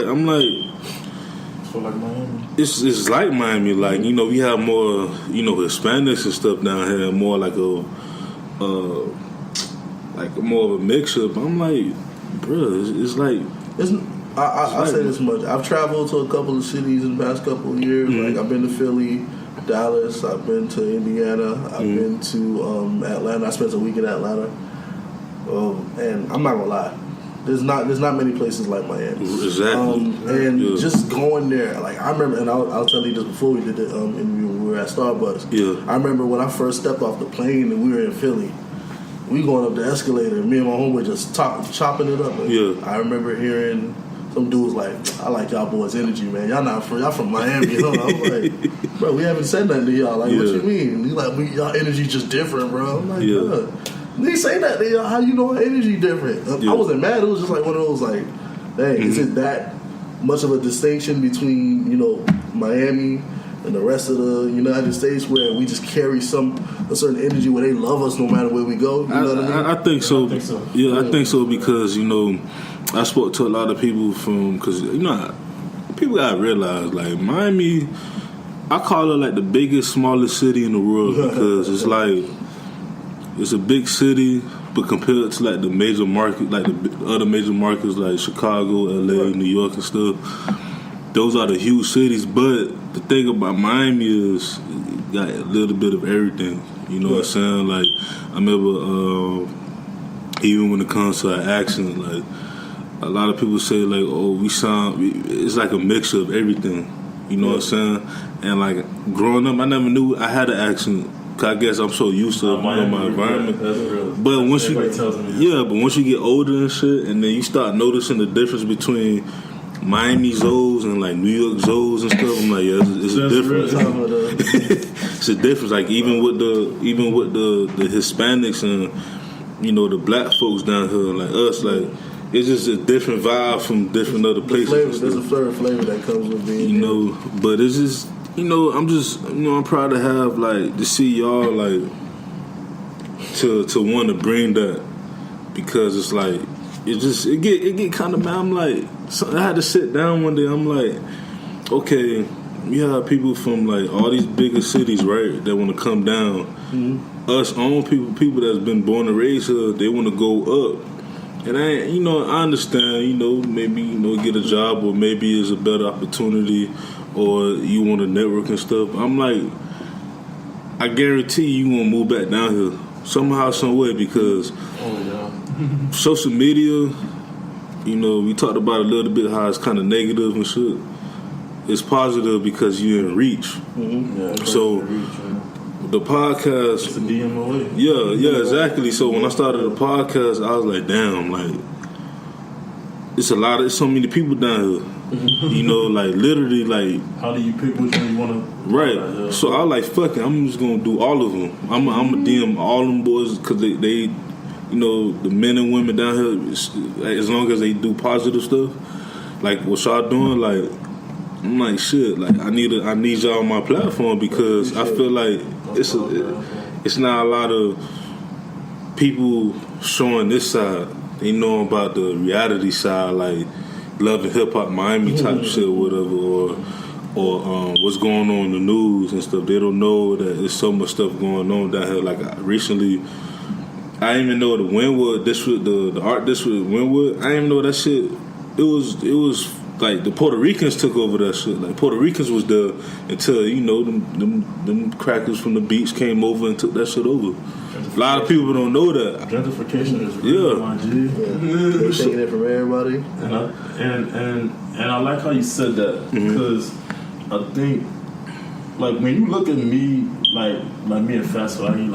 I'm like, so like Miami. It's like Miami. Like, you know, we have more, you know, Hispanics and stuff down here, more like more of a mix-up. I'm like, bro, it's like. I say this much. I've traveled to a couple of cities in the past couple of years. Like, I've been to Philly, Dallas. I've been to Indiana. I've been to Atlanta. I spent a week in Atlanta. And I'm not gonna lie, there's not many places like Miami. Exactly. Just going there, like, I remember, and I'll tell you this before we did the interview when we were at Starbucks. Yeah. I remember when I first stepped off the plane and we were in Philly. We going up the escalator, and me and my homeboy just chopping it up. And I remember hearing some dudes like, "I like y'all boys' energy, man. Y'all from Miami, huh?" I'm like, "Bro, we haven't said nothing to y'all. Like, what you mean?" And he's like, "Y'all energy just different, bro." I'm like, "Bro, they say that to y'all. How you know our energy different?" I wasn't mad. It was just like one of those like, "Dang, is it that much of a distinction between, you know, Miami and the rest of the United States where we just carry a certain energy where they love us no matter where we go?" You know what I mean? I think so. Yeah, I think so because, you know, I spoke to a lot of people because, you know, people gotta realize, like, Miami, I call it like the biggest, smallest city in the world because it's like, it's a big city, but compared to like the major market, like the other major markets like Chicago, LA, New York and stuff, those are the huge cities. But the thing about Miami is it got a little bit of everything. You know what I'm saying? Like, I remember even when it comes to our accent, like, a lot of people say like, "Oh, it's like a mix of everything." You know what I'm saying? And like growing up, I never knew I had an accent. Cause I guess I'm so used to my environment. But once you get older and shit, and then you start noticing the difference between Miami Zoes and like New York Zoes and stuff, I'm like, it's a difference. It's a difference. Like even with the Hispanics and, you know, the black folks down here, like us, like, it's just a different vibe from different other places. There's a flavor that comes with being, you know. But it's just, you know, I'm proud to have, like, to see y'all, like, to want to bring that, because it's like, it get kind of mad. I'm like, so I had to sit down one day. I'm like, okay, we have people from like all these bigger cities, right, that want to come down. Us own people that's been born and raised here, they want to go up. And I understand, maybe, get a job, or maybe it's a better opportunity, or you want to network and stuff. I'm like, I guarantee you won't move back down here somehow, some way, because social media, we talked about a little bit how it's kind of negative and shit. It's positive because you're in reach. So the podcast, it's a DM away. Yeah, exactly. So when I started the podcast, I was like, damn, like, it's so many people down here. Like, literally, like, how do you pick which one you want to? Right. So I was like, fuck it, I'm just gonna do all of them. I'm gonna DM all them boys, because they the men and women down here, as long as they do positive stuff, like what y'all doing, like, I'm like, shit, like, I need y'all on my platform, because I feel like it's not a lot of people showing this side. They know about the reality side, like Love and Hip Hop Miami type shit, or whatever, or what's going on in the news and stuff. They don't know that there's so much stuff going on down here. Like, recently, I didn't even know the Wynwood district, the art district Wynwood. I didn't even know that shit. It was like the Puerto Ricans took over that shit. Like, Puerto Ricans was there until them crackers from the beach came over and took that shit over. A lot of people don't know that. Gentrification is real, my G. They're taking it from everybody. And I like how you said that, because I think, like, when you look at me, like me and Fat Swaggy,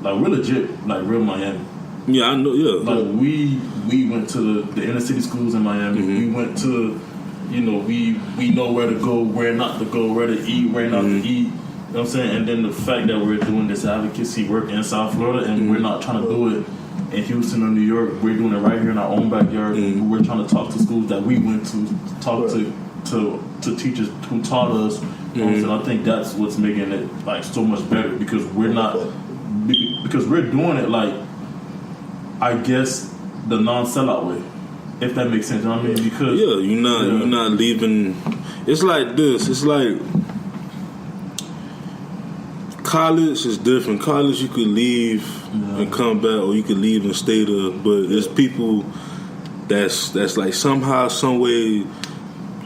we're legit, like, real Miami. Yeah, I know. Yeah, like, we went to the inner city schools in Miami. We went to, we know where to go, where not to go, where to eat, where not to eat. You know what I'm saying? And then the fact that we're doing this advocacy work in South Florida, and we're not trying to do it in Houston or New York. We're doing it right here in our own backyard. We're trying to talk to schools that we went to, talk to teachers who taught us. You know what I'm saying? I think that's what's making it, like, so much better, because we're doing it, like, I guess, the non-sellout way. If that makes sense, you know what I mean? Because you're not leaving. It's like this. It's like college is different. College, you could leave and come back, or you could leave and stay there. But there's people that's like somehow, some way,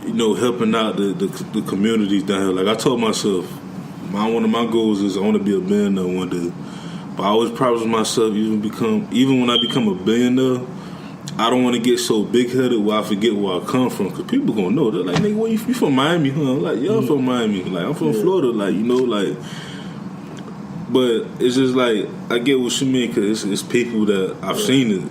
helping out the communities down here. Like I told myself, one of my goals is I want to be a billionaire one day. But I always promise myself, even when I become a billionaire, I don't want to get so big headed where I forget where I come from. Because people gonna know. They're like, nigga, where you from Miami, huh? I'm like, yeah, I'm from Miami. Like, I'm from Florida. Like, but it's just like, I get what you mean, because it's people that I've seen it.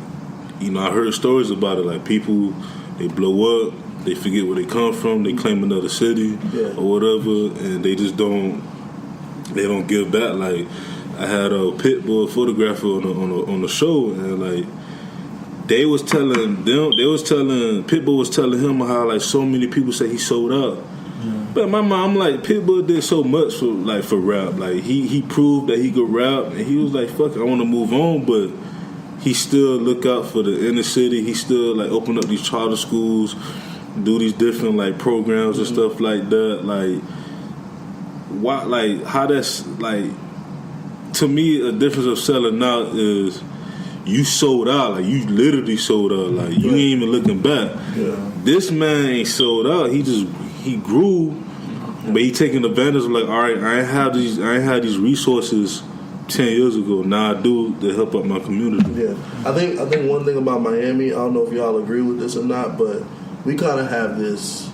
I heard stories about it. Like, people, they blow up, they forget where they come from, they claim another city or whatever, and they just don't give back. Like, I had a Pitbull photographer on the show, and like, Pitbull was telling him how like so many people say he sold out. But in my mind, I'm like, Pitbull did so much for rap. Like he proved that he could rap, and he was like, fuck it, I want to move on, but he still look out for the inner city. He still like open up these charter schools, do these different like programs and stuff like that. Like, why? Like, how that's like, to me, a difference of selling out is you sold out. Like, you literally sold out. Like, you ain't even looking back. This man ain't sold out. He grew, but he taking advantage of like, all right, I ain't had these resources 10 years ago. Now I do to help out my community. Yeah, I think one thing about Miami, I don't know if y'all agree with this or not, but we kind of have this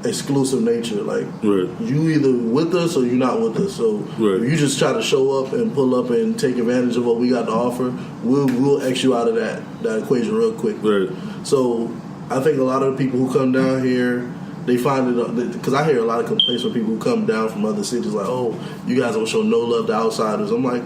exclusive nature. Like, you either with us or you're not with us. So if you just try to show up and pull up and take advantage of what we got to offer, we'll X you out of that equation real quick. So I think a lot of the people who come down here, they find it, because I hear a lot of complaints from people who come down from other cities like, oh, you guys don't show no love to outsiders. I'm like,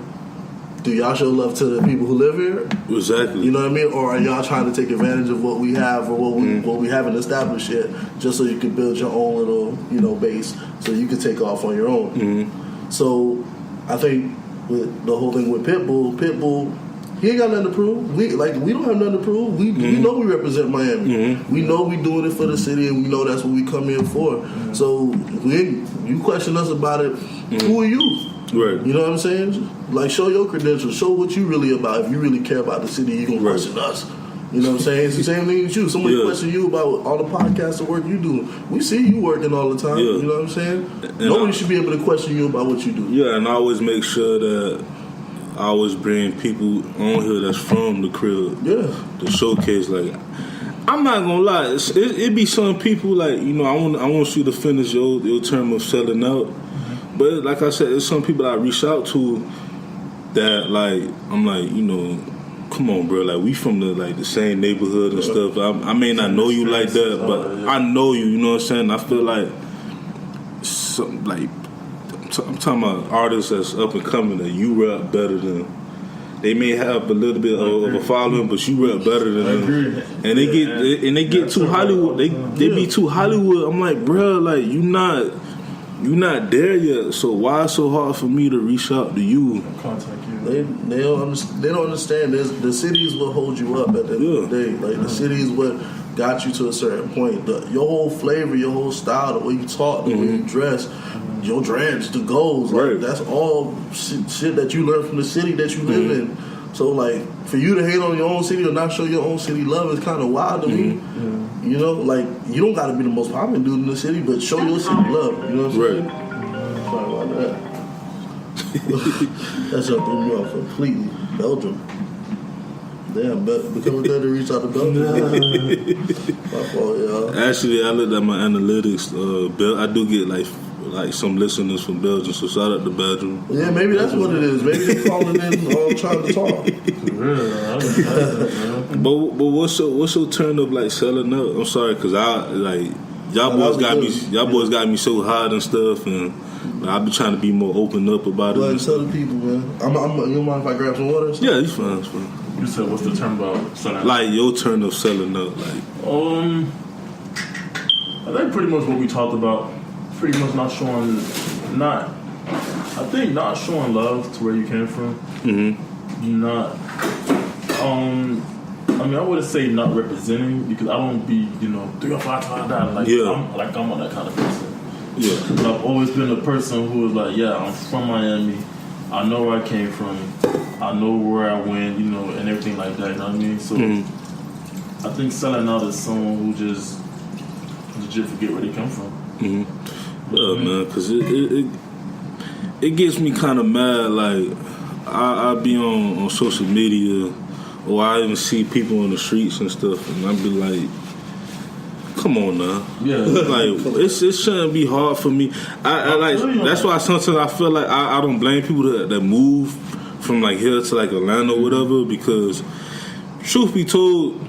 do y'all show love to the people who live here? Exactly. You know what I mean? Or are y'all trying to take advantage of what we have or what we haven't established yet, just so you can build your own little, base, so you can take off on your own? So I think with the whole thing with Pitbull, he ain't got nothing to prove. We don't have nothing to prove. We know we represent Miami. We know we doing it for the city, and we know that's what we come here for. So you question us about it. Who are you? You know what I'm saying? Like, show your credentials. Show what you really about. If you really care about the city, you gonna question us. You know what I'm saying? It's the same thing as you. Somebody question you about all the podcasts and work you do. We see you working all the time. You know what I'm saying? And nobody should be able to question you about what you do. Yeah, and I always make sure that I always bring people on here that's from the crib. To showcase. Like, I'm not gonna lie, it be some people like, I want you to finish your term of selling out. But like I said, there's some people I reach out to that like, I'm like, come on, bro. Like, we from the same neighborhood and stuff. I may not know you like that, but I know you. You know what I'm saying? I feel like I'm talking about artists that's up and coming that you rap better than. They may have a little bit of a following, but you rap better than them. And they get too Hollywood. They be too Hollywood. I'm like, bro, like, you not there yet. So why it's so hard for me to reach out to you? Contact you. They don't understand. The city is what holds you up at the end of the day. Like, the city is what got you to a certain point. Your whole flavor, your whole style, the way you talk, the way you dress, your dreads, the goals, like, that's all shit that you learn from the city that you live in. So, like, for you to hate on your own city or not show your own city love is kind of wild to me. You know, like, you don't got to be the most popular dude in the city, but show your city love. You know what I'm saying? Sorry about that. That shit threw me off completely. Belgium. Damn, becoming better to reach out to Belgium. My fault, y'all. Actually, I looked at my analytics. I do get like some listeners from Belgium, so shout out to Belgium. Yeah, maybe that's what it is. Maybe they calling in all trying to talk. But what's your turn of like selling out? I'm sorry, cause y'all boys got me so hot and stuff, and I be trying to be more open up about it. Tell the people, man. You don't mind if I grab some water? Yeah, it's fine. It's fine. You said what's the term about selling out? Like your turn of selling out, like. I think pretty much what we talked about. Pretty much not showing love to where you came from. I I mean, I wouldn't say not representing because I don't be, 3 or 5 times that. Like, I'm on that kind of person. Yeah. But I've always been a person who was like, yeah, I'm from Miami. I know where I came from. I know where I went, and everything like that. You know what I mean? So I think selling out is someone who just legit forget where they come from. Yeah, man, because it gets me kind of mad. Like, I be on social media, or I even see people on the streets and stuff, and I be like, come on now. Yeah. Like, it shouldn't be hard for me. I like, that's why sometimes I feel like I don't blame people that move from like here to like Atlanta or whatever, because truth be told,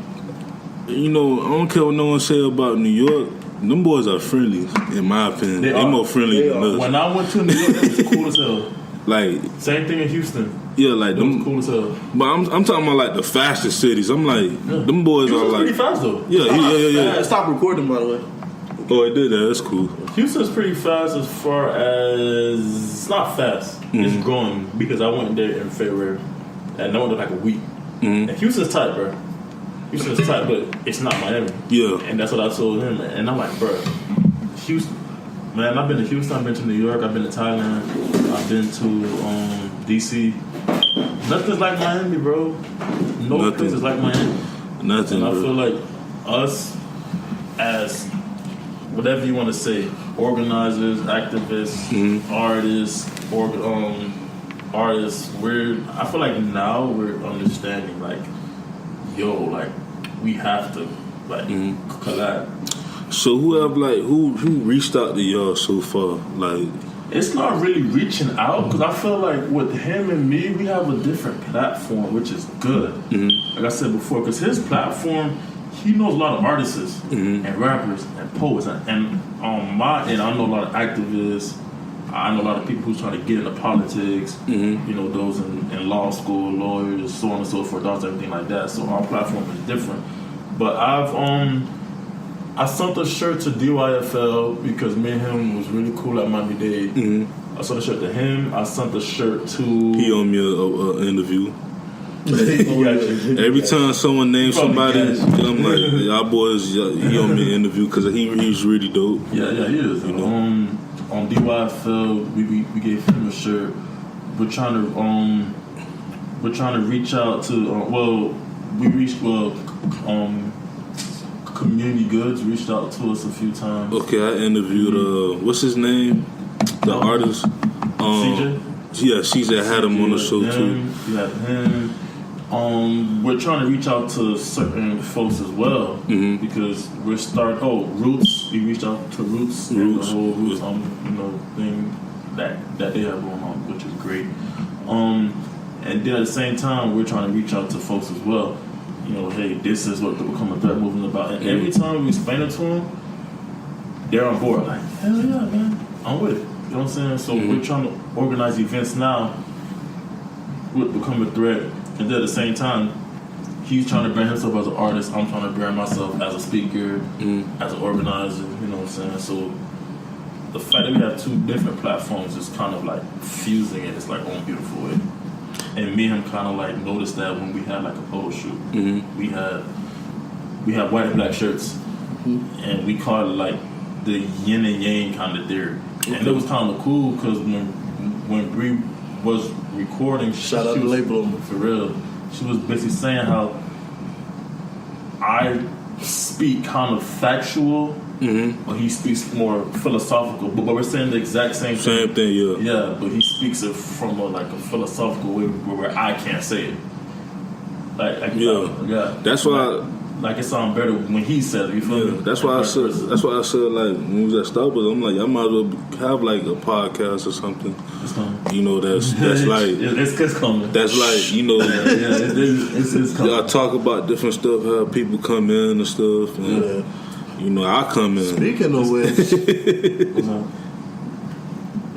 I don't care what no one say about New York. Them boys are friendly, in my opinion. They're more friendly than us. When I went to New York, it was cool as hell. Like, same thing in Houston. Yeah, like them cool as hell. But I'm talking about like the fastest cities. I'm like, them boys are like pretty fast though. Yeah. Stop recording, by the way. Oh, it did that. That's cool. Houston's pretty fast as far as it's not fast. It's growing because I went there in February and I went there like a week. And Houston's tight, bro. Houston's tight, but it's not Miami. Yeah. And that's what I told him. And I'm like, bro, Houston. Man, I've been to Houston, I've been to New York, I've been to Thailand, I've been to DC. Nothing's like Miami, bro. No place is like Miami. Nothing. And I feel like us as whatever you want to say, organizers, activists, artists, artists, I feel like now we're understanding like, like we have to like collab. So who reached out to y'all so far? Like, it's not really reaching out because I feel like with him and me, we have a different platform, which is good. Like I said before, because his platform, he knows a lot of artists and rappers and poets, and on my end, I know a lot of activists. I know a lot of people who's trying to get into politics. Those in law school, lawyers, so on and so forth, everything like that. So our platform is different. But I sent a shirt to DYFL because me and him was really cool at Miami Dade. I sent a shirt to him. I sent a shirt to... He owed me an interview. Every time someone names somebody, I'm like, y'all boys, he owed me an interview because he's really dope. Yeah, he is. On DYFL, we gave him a shirt. We're trying to reach out to... Community Goods reached out to us a few times. Okay, I interviewed what's his name? The artist. CJ? Yeah, CJ had him on the show too. You had him. We're trying to reach out to certain folks as well because we're Roots. We reached out to Roots. And the whole Roots thing that they have going on, which is great. And then at the same time, we're trying to reach out to folks as well. Hey, this is what the Become a Threat movement is about. And every time we explain it to them, they're on board. Like, hell yeah, man, I'm with it. You know what I'm saying? So we're trying to organize events now with Become a Threat. And then at the same time, he's trying to brand himself as an artist. I'm trying to brand myself as a speaker, as an organizer. You know what I'm saying? So the fact that we have two different platforms is kind of like fusing it. It's like one beautiful way. And me and him kind of like noticed that when we had like a photo shoot, we had white and black shirts, and we called it like the yin and yang kind of theory. And it was kind of cool because when Bree was recording, shout out to label for real. She was basically saying how I speak kind of factual. But he speaks more philosophical. But we're saying the exact same thing. Same thing, yeah. Yeah, but he speaks it from a philosophical way where I can't say it. That's why. It sounds better when he says it. You feel me? That's why I said. That's why I said like when we was at Starbucks, I'm like, I might as well have like a podcast or something. It's coming. That's like it's coming. That's like it's coming. I talk about different stuff, how people come in and stuff. And, I come in. Speaking of which, it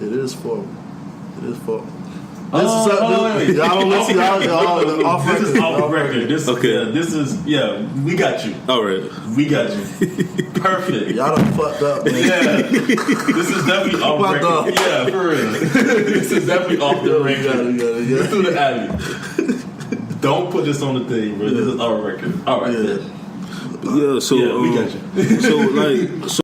is for. This is off record. This is we got you. All right. We got you. Perfect. Y'all done fucked up, man. Yeah. This is definitely off record. Yeah, for real. This is definitely off the record. Yeah. Through the alley. Don't put this on the thing, bro. This is our record. All right. Yeah. Yeah, so we got you. so like so